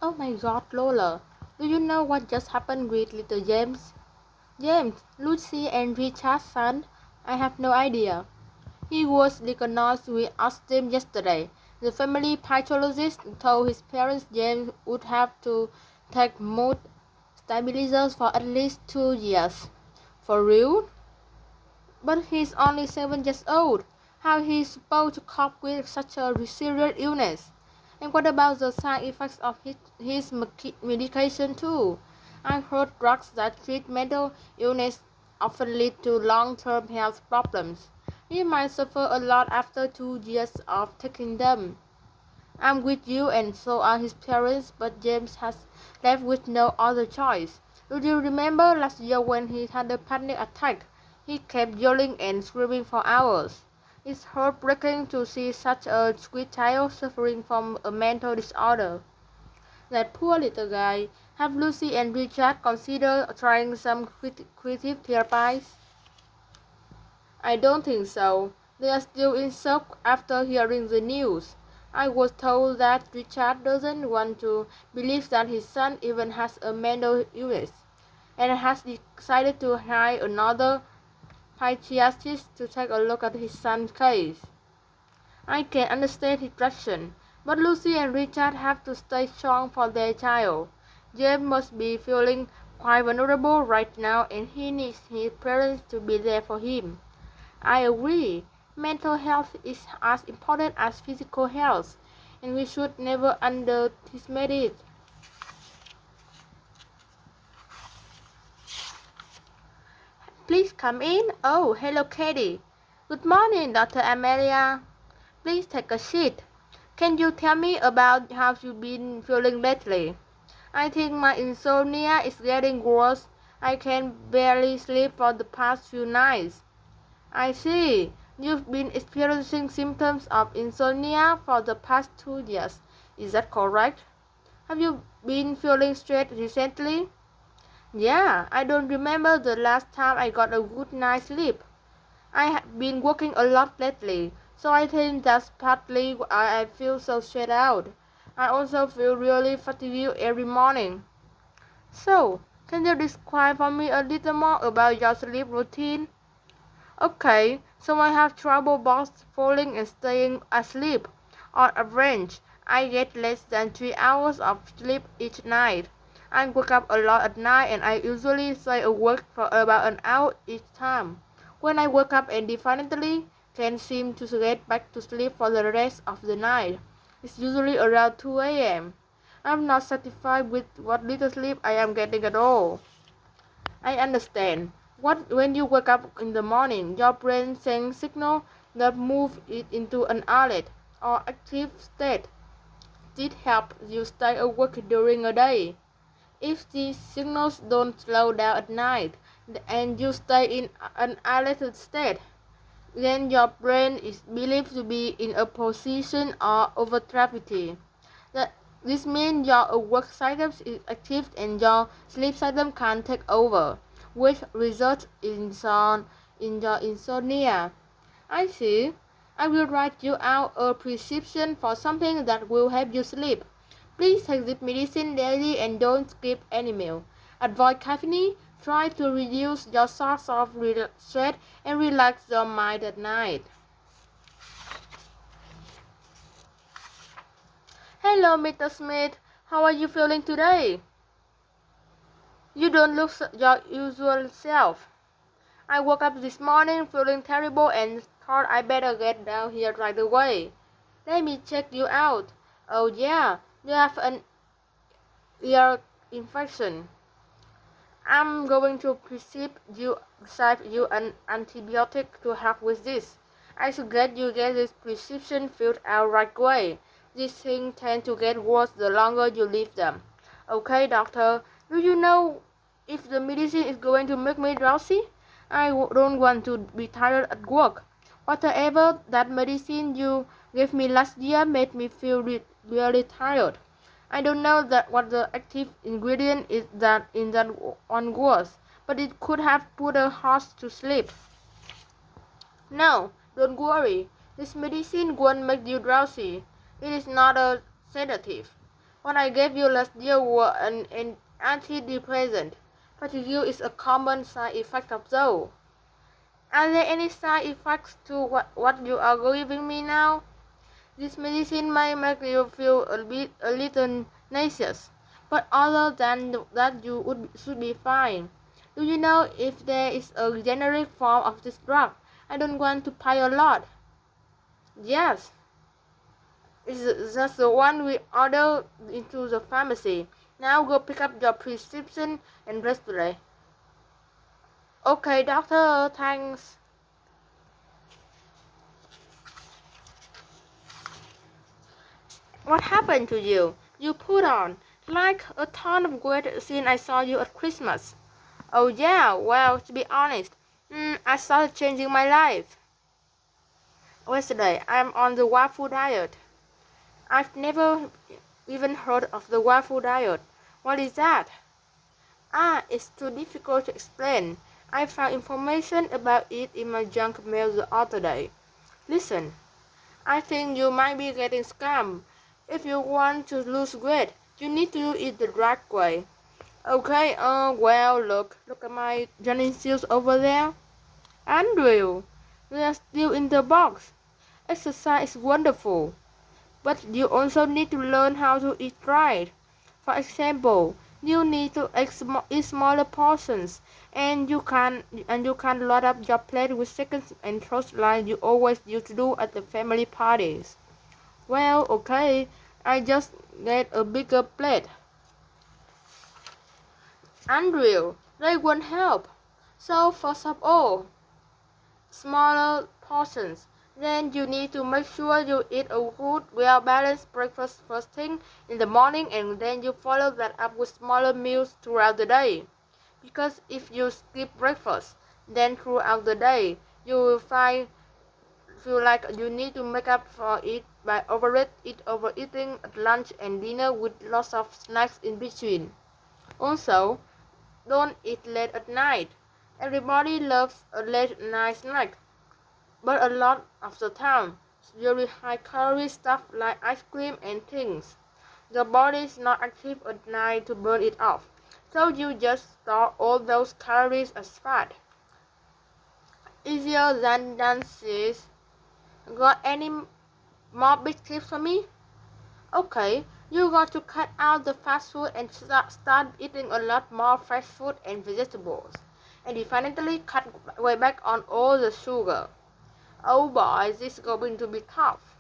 Oh my god, Lola. Do you know what just happened with little James? James, Lucy and Richard's son? I have no idea. He was diagnosed with autism yesterday. The family pathologist told his parents James would have to take mood stabilizers for at least 2 years. For real? But he's only 7 years old. How he supposed to cope with such a serious illness? And what about the side effects of his medication too? I heard drugs that treat mental illness often lead to long-term health problems. He might suffer a lot after 2 years of taking them. I'm with you and so are his parents, but James has left with no other choice. Do you remember last year when he had a panic attack? He kept yelling and screaming for hours. It's heartbreaking to see such a sweet child suffering from a mental disorder. That poor little guy. Have Lucy and Richard considered trying some creative therapies? I don't think so. They are still in shock after hearing the news. I was told that Richard doesn't want to believe that his son even has a mental illness, and has decided to hire another psychiatrist to take a look at his son's case. I can understand his reaction, but Lucy and Richard have to stay strong for their child. James must be feeling quite vulnerable right now, and he needs his parents to be there for him. I agree. Mental health is as important as physical health, and we should never underestimate it. Please come in. Oh, hello, Katie. Good morning, Dr. Amelia. Please take a seat. Can you tell me about how you've been feeling lately? I think my insomnia is getting worse. I can barely sleep for the past few nights. I see. You've been experiencing symptoms of insomnia for the past 2 years. Is that correct? Have you been feeling stressed recently? Yeah, I don't remember the last time I got a good night's sleep. I have been working a lot lately, so I think that's partly why I feel so stressed out. I also feel really fatigued every morning. So, can you describe for me a little more about your sleep routine? Okay, so I have trouble both falling and staying asleep. On average, I get less than 3 hours of sleep each night. I wake up a lot at night and I usually stay awake for about an hour each time. When I wake up and definitely can't seem to get back to sleep for the rest of the night. It's usually around 2 a.m. I'm not satisfied with what little sleep I am getting at all. I understand. When you wake up in the morning, your brain sends signal that move it into an alert or active state. This helps you stay awake during a day. If these signals don't slow down at night and you stay in an alerted state, then your brain is believed to be in a position of overactivity. That this means your work cycle is active and your sleep cycle can take over, which results in your insomnia. I see. I will write you out a prescription for something that will help you sleep. Please take this medicine daily and don't skip any meal. Avoid caffeine. Try to reduce your source of stress and relax your mind at night. Hello, Mr. Smith. How are you feeling today? You don't look your usual self. I woke up this morning feeling terrible and thought I better get down here right away. Let me check you out. Oh yeah, you have an ear infection. I'm going to prescribe you an antibiotic to help with this. I suggest you get this prescription filled out right away. These things tend to get worse the longer you leave them. Okay, doctor, do you know if the medicine is going to make me drowsy? Don't want to be tired at work. Whatever that medicine you gave me last year made me feel really tired. I don't know what the active ingredient is that in that one was, but it could have put a horse to sleep. No, don't worry. This medicine won't make you drowsy. It is not a sedative. What I gave you last year was an antidepressant. Fatigue is a common side effect of those. Are there any side effects to what you are giving me now? This medicine may make you feel a little nauseous, but other than that should be fine. Do you know if there is a generic form of this drug? I don't want to pay a lot. Yes, it's just the one we ordered into the pharmacy. Now go pick up your prescription and rest today. Okay, doctor, thanks. What happened to you? You put on like a ton of weight since I saw you at Christmas. Oh yeah, well, to be honest, I started changing my life. Yesterday, I'm on the waffle diet. I've never even heard of the waffle diet. What is that? Ah, it's too difficult to explain. I found information about it in my junk mail the other day. Listen, I think you might be getting scammed. If you want to lose weight, you need to do it the right way. Okay, well, look at my running shoes over there. Andrew, they are still in the box. Exercise is wonderful, but you also need to learn how to eat right. For example, you need to eat smaller portions, and you can load up your plate with seconds and toast like you always used to do at the family parties. Well, okay, I just get a bigger plate. Andrew, they won't help. So first of all, smaller portions. Then you need to make sure you eat a good, well-balanced breakfast first thing in the morning, and then you follow that up with smaller meals throughout the day. Because if you skip breakfast, then throughout the day, you will feel like you need to make up for it by overeating at lunch and dinner with lots of snacks in between. Also, don't eat late at night. Everybody loves a late night snack, but a lot of the time, it's really high calorie stuff like ice cream and things. Your body is not active at night to burn it off, so you just store all those calories as fat. Easier than dances. Got any more big tips for me? Okay, you got to cut out the fast food and start eating a lot more fresh food and vegetables. And definitely cut way back on all the sugar. Oh boy, this is going to be tough.